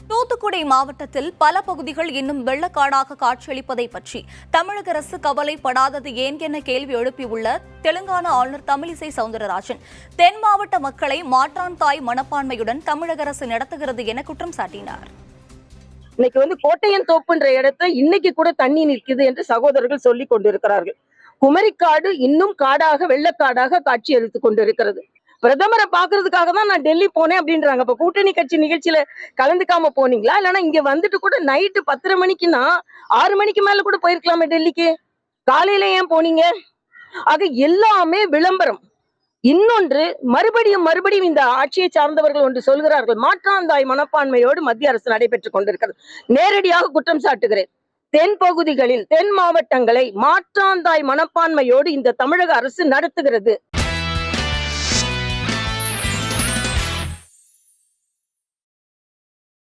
தூத்துக்குடி மாவட்டத்தில் பல பகுதிகள் இன்னும் வெள்ளக்காடாக காட்சியளிப்பதை பற்றி தமிழக அரசு கவலைப்படாதது ஏன் என கேள்வி எழுப்பியுள்ள தெலுங்கானா ஆளுநர் தமிழிசை சவுந்தரராஜன் தென் மாவட்ட மக்களை மாற்றான் தாய் மனப்பான்மையுடன் தமிழக அரசு நடத்துகிறது என குற்றம் சாட்டினார். இன்னைக்கு கோட்டையன் தோப்புன்ற இடத்துல இன்னைக்கு கூட தண்ணி நிற்குது என்று சகோதரர்கள் சொல்லிக் கொண்டிருக்கிறார்கள். குமரிக்காடு இன்னும் காடாக வெள்ளக்காடாக காட்சி அளித்துக் கொண்டிருக்கிறது. பிரதமரை பாக்குறதுக்காக தான் நான் டெல்லி போனேன் அப்படின்றாங்க. இப்ப கூட்டணி கட்சி நிகழ்ச்சியில கலந்துக்காம போனீங்களா? இல்லைன்னா இங்க வந்துட்டு கூட நைட்டு 10:30 மணிக்குன்னா 6 மணிக்கு மேல கூட போயிருக்கலாமே டெல்லிக்கு. காலையில ஏன் போனீங்க? ஆக எல்லாமே விளம்பரம். இன்னொன்று மறுபடியும் இந்த ஆட்சியை சார்ந்தவர்கள் ஒன்று சொல்கிறார்கள். மாற்றாந்தாய் மனப்பான்மையோடு மத்திய அரசு நடைபெற்றுக் கொண்டிருக்கிறது. நேரடியாக குற்றம் சாட்டுகிறேன். தென் பகுதிகளில் தென் மாவட்டங்களை மாற்றாந்தாய் மனப்பான்மையோடு இந்த தமிழக அரசு நடத்துகிறது.